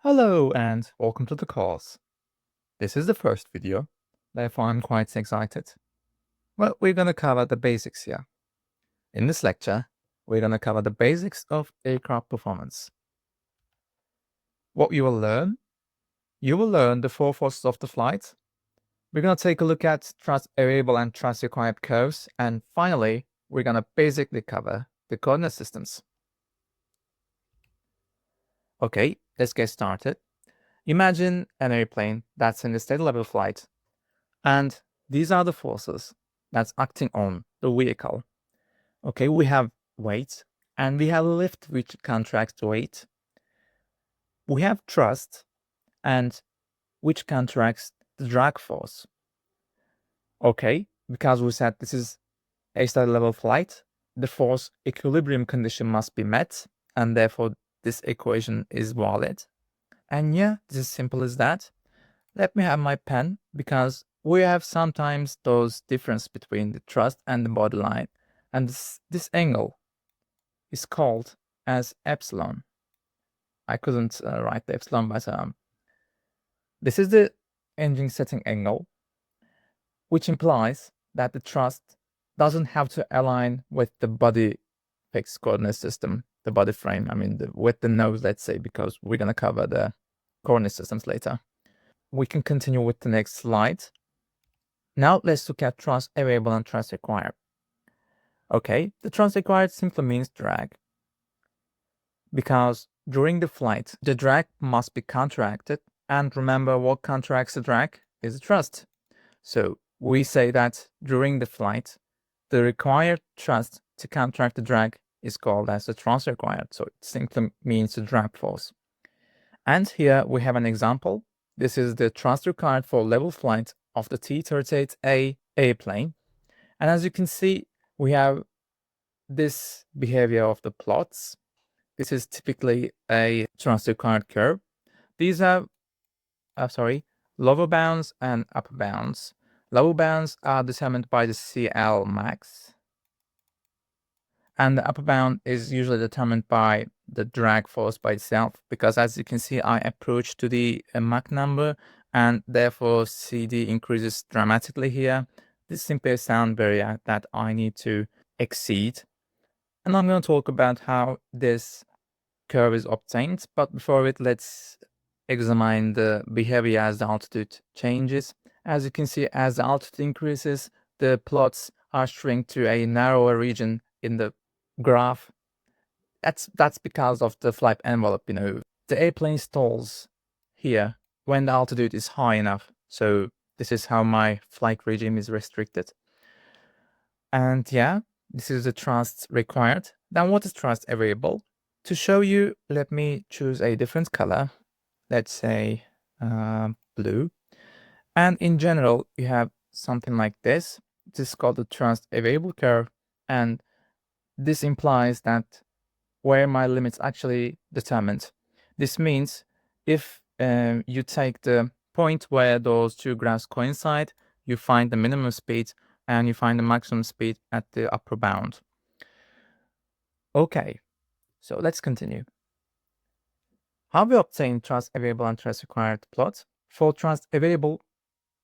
Hello and welcome to the course. This is the first video, therefore I'm quite excited. Well, we're going to cover the basics here. In this lecture, we're going to cover the basics of aircraft performance. What you will learn the four forces of the flight. We're going to take a look at thrust variable and thrust required curves, and finally, we're going to basically cover the coordinate systems. Okay, let's get started. Imagine an airplane that's in a steady level flight, and these are the forces that's acting on the vehicle. Okay, we have weight and we have lift, which contracts weight. We have thrust and which contracts the drag force. Okay, because we said this is a steady level flight, the force equilibrium condition must be met, and therefore this equation is valid. And yeah, this is simple as that. Let me have my pen, because we have sometimes those difference between the thrust and the body line, and this angle is called as epsilon. I couldn't write the epsilon, but this is the engine setting angle, which implies that the thrust doesn't have to align with the body fixed coordinate system, the body frame, with the nose, let's say, because we're going to cover the coordinate systems later. We can continue with the next slide. Now let's look at thrust variable and thrust required. Okay, the thrust required simply means drag, because during the flight, the drag must be counteracted, and remember what counteracts the drag is the thrust. So we say that during the flight, the required thrust to counteract the drag is called as the thrust required, so it simply means the drag force. And here we have an example. This is the thrust required for level flight of the T-38A airplane. And as you can see, we have this behavior of the plots. This is typically a thrust required curve. These are, lower bounds and upper bounds. Lower bounds are determined by the CL max, and the upper bound is usually determined by the drag force by itself, because as you can see, I approach to the Mach number, and therefore CD increases dramatically here. This is simply a sound barrier that I need to exceed. And I'm going to talk about how this curve is obtained, but before it, let's examine the behavior as the altitude changes. As you can see, as the altitude increases, the plots are shrink to a narrower region in the graph. That's because of the flight envelope. The airplane stalls here when the altitude is high enough. So this is how my flight regime is restricted. And yeah, this is the thrust required. Then what is thrust variable? To show you, let me choose a different color. Let's say blue. And in general, you have something like this. This is called the thrust variable curve. And this implies that where my limits actually determined. This means if you take the point where those two graphs coincide, you find the minimum speed and you find the maximum speed at the upper bound. Okay, so let's continue. How we obtain thrust variable and thrust required plots? For thrust variable,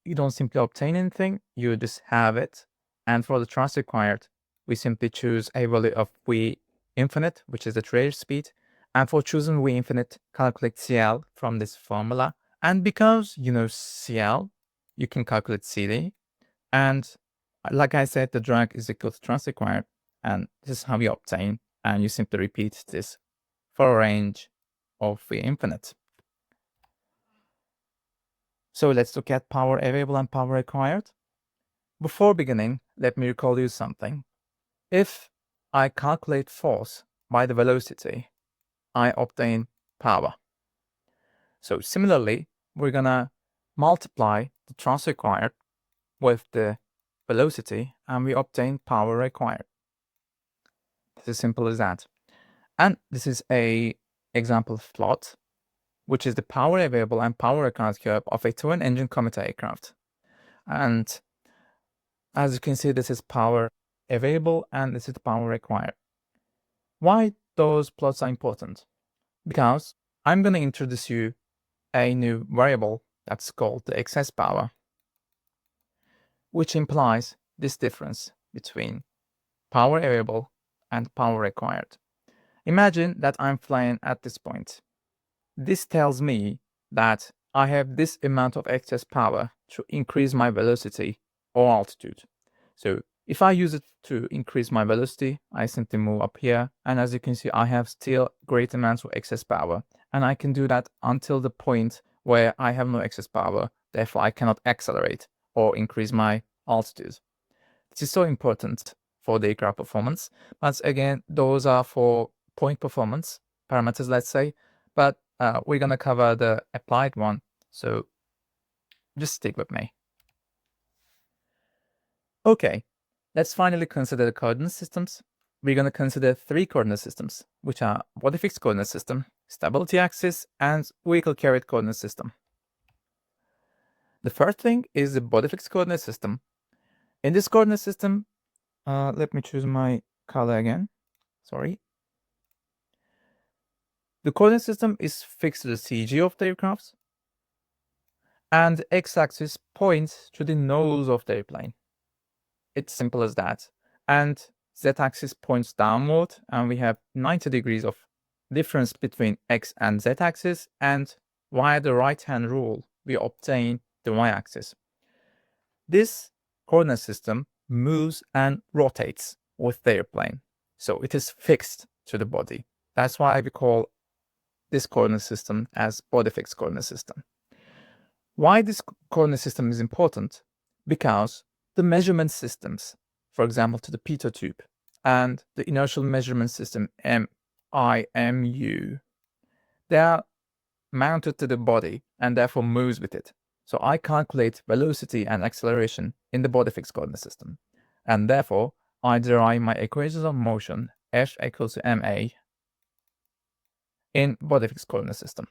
you don't simply obtain anything, you just have it. And for the thrust required, we simply choose a value of V infinite, which is the trailer speed. And for choosing V infinite, calculate CL from this formula. And because you know CL, you can calculate CD. And like I said, the drag is equal to thrust required. And this is how you obtain. And you simply repeat this for a range of V infinite. So let's look at power available and power required. Before beginning, let me recall you something. If I calculate force by the velocity, I obtain power. So similarly, we're gonna multiply the thrust required with the velocity and we obtain power required. It's as simple as that. And this is a example plot, which is the power available and power required curve of a twin-engine commuter aircraft. And as you can see, this is power available and this is the power required. Why those plots are important? Because I'm going to introduce you a new variable that's called the excess power, which implies this difference between power available and power required. Imagine that I'm flying at this point. This tells me that I have this amount of excess power to increase my velocity or altitude. So if I use it to increase my velocity, I simply move up here. And as you can see, I have still great amounts of excess power. And I can do that until the point where I have no excess power. Therefore, I cannot accelerate or increase my altitude. This is so important for the aircraft performance. But again, those are for point performance parameters, let's say. But we're going to cover the applied one. So just stick with me. Okay, let's finally consider the coordinate systems. We're going to consider 3 coordinate systems, which are body fixed coordinate system, stability axis, and vehicle carried coordinate system. The first thing is the body fixed coordinate system. In this coordinate system, let me choose my color again. Sorry. The coordinate system is fixed to the CG of the aircraft, and the x-axis points to the nose of the airplane. It's simple as that. And z-axis points downward, and we have 90 degrees of difference between x and z-axis, and via the right-hand rule, we obtain the y-axis. This coordinate system moves and rotates with the airplane, so it is fixed to the body. That's why we call this coordinate system as body fixed coordinate system. Why this coordinate system is important? Because the measurement systems, for example, to the pitot tube and the inertial measurement system MIMU, they are mounted to the body and therefore moves with it. So I calculate velocity and acceleration in the body fixed coordinate system. And therefore, I derive my equations of motion F equals to ma in body fixed coordinate system.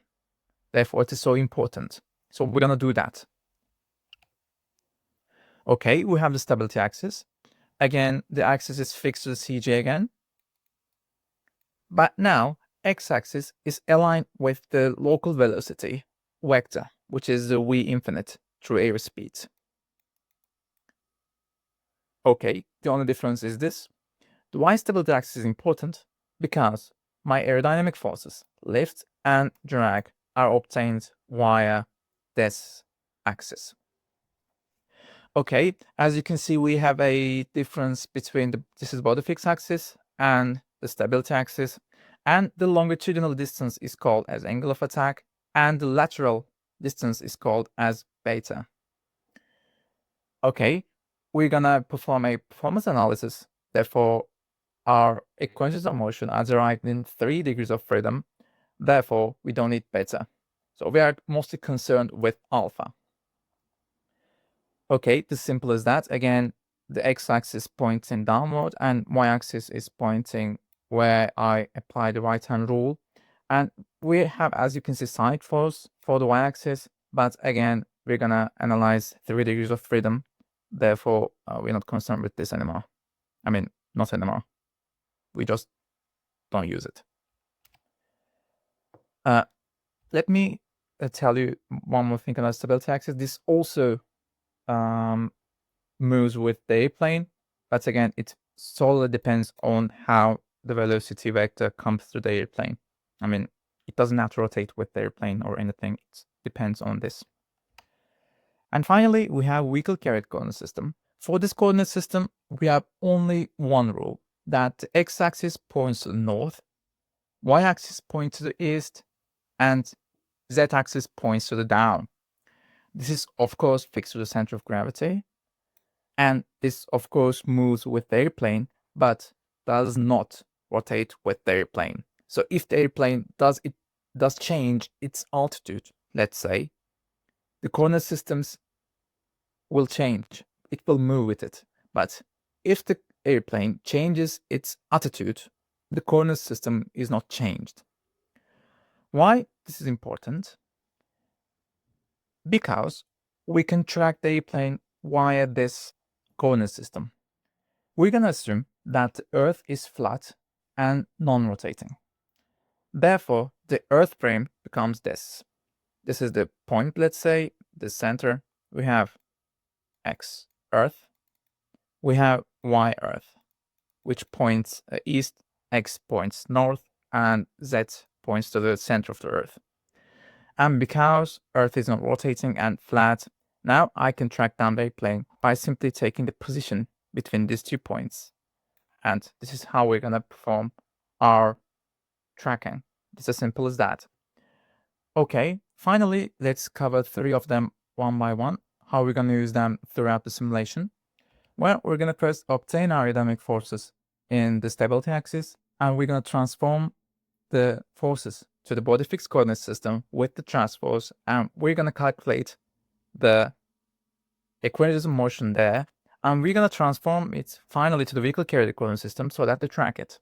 Therefore, it is so important. So we're going to do that. Okay, we have the stability axis. Again, the axis is fixed to the CG again. But now, x-axis is aligned with the local velocity vector, which is the v infinite through airspeed. Okay, the only difference is this. The y stability axis is important because my aerodynamic forces, lift and drag, are obtained via this axis. Okay, as you can see, we have a difference between this is body fixed axis and the stability axis, and the longitudinal distance is called as angle of attack, and the lateral distance is called as beta. Okay, we're gonna perform a performance analysis. Therefore, our equations of motion are derived in 3 degrees of freedom. Therefore, we don't need beta. So we are mostly concerned with alpha. Okay, as simple as that. Again, the x-axis pointing downward and y-axis is pointing where I apply the right-hand rule. And we have, as you can see, side force for the y-axis. But again, we're going to analyze 3 degrees of freedom. Therefore, we're not concerned with this anymore. I mean, not anymore. We just don't use it. Let me tell you one more thing on the stability axis. This also moves with the airplane, but again, it solely depends on how the velocity vector comes through the airplane. I mean, it doesn't have to rotate with the airplane or anything. It depends on this. And finally, we have vehicle carried coordinate system. For this coordinate system, we have only one rule, that the x-axis points to the north, y-axis points to the east, and z-axis points to the down. This is, of course, fixed to the center of gravity. And this, of course, moves with the airplane, but does not rotate with the airplane. So if the airplane does change its altitude, let's say, the coordinate systems will change. It will move with it. But if the airplane changes its attitude, the coordinate system is not changed. Why this is important? Because we can track the airplane via this coordinate system. We're going to assume that the Earth is flat and non-rotating. Therefore, the Earth frame becomes this. this is the point, let's say, the center. We have X, Earth. We have Y, Earth, which points east, X points north, and Z points to the center of the Earth. And because Earth is not rotating and flat, now I can track down the plane by simply taking the position between these 2 points. And this is how we're going to perform our tracking. It's as simple as that. Okay, finally, let's cover 3 of them one by one, how we're going to use them throughout the simulation. Well, we're going to first obtain our aerodynamic forces in the stability axis, and we're going to transform the forces to the body fixed coordinate system with the transforce, and we're going to calculate the equations of motion there, and we're going to transform it finally to the vehicle carrier coordinate system so that they track it.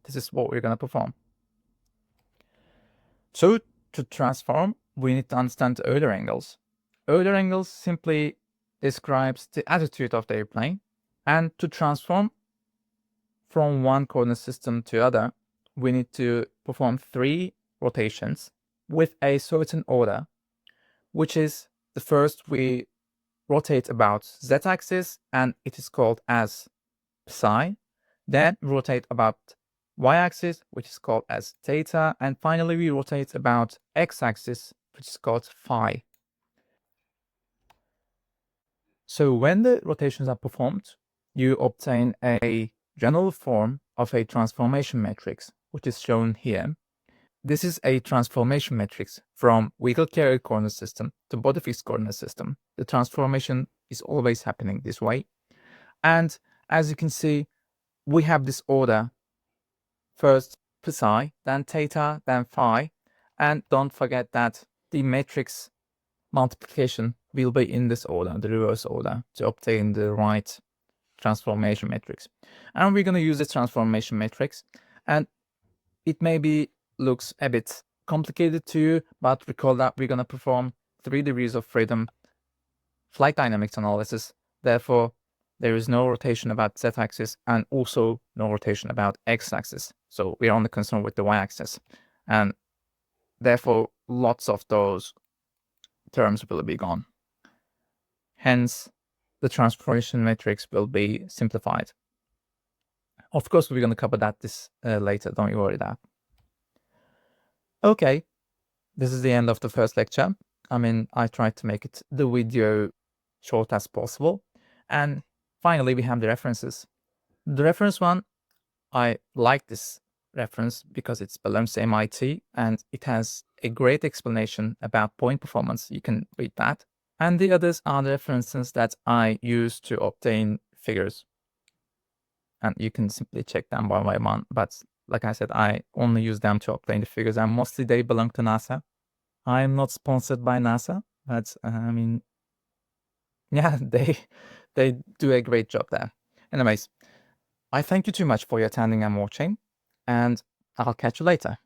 This is what we're going to perform. So to transform, we need to understand the Euler angles. Euler angles simply describes the attitude of the airplane, and to transform from one coordinate system to other, we need to perform 3 rotations with a certain order, which is the first we rotate about z-axis, and it is called as psi. Then rotate about y-axis, which is called as theta, and finally we rotate about x-axis, which is called phi. So when the rotations are performed, you obtain a general form of a transformation matrix, which is shown here. This is a transformation matrix from vehicle carrier coordinate system to body fixed coordinate system. The transformation is always happening this way. And as you can see, we have this order. First psi, then theta, then phi. And don't forget that the matrix multiplication will be in this order, the reverse order, to obtain the right transformation matrix. And we're going to use this transformation matrix, and it maybe looks a bit complicated to you, but recall that we're going to perform 3 degrees of freedom flight dynamics analysis. Therefore, there is no rotation about z-axis and also no rotation about x-axis. So we're only concerned with the y-axis, and therefore lots of those terms will be gone. Hence, the transformation matrix will be simplified. Of course, we're going to cover that later. Don't you worry that. Okay, this is the end of the first lecture. I mean, I tried to make the video short as possible. And finally, we have the references. The reference one, I like this reference because it belongs to MIT and it has a great explanation about point performance. You can read that. And the others are the references that I use to obtain figures. And you can simply check them one by one. But like I said, I only use them to obtain the figures, and mostly they belong to NASA. I'm not sponsored by NASA, but I mean, yeah, they do a great job there. Anyways, I thank you too much for your attending and watching, and I'll catch you later.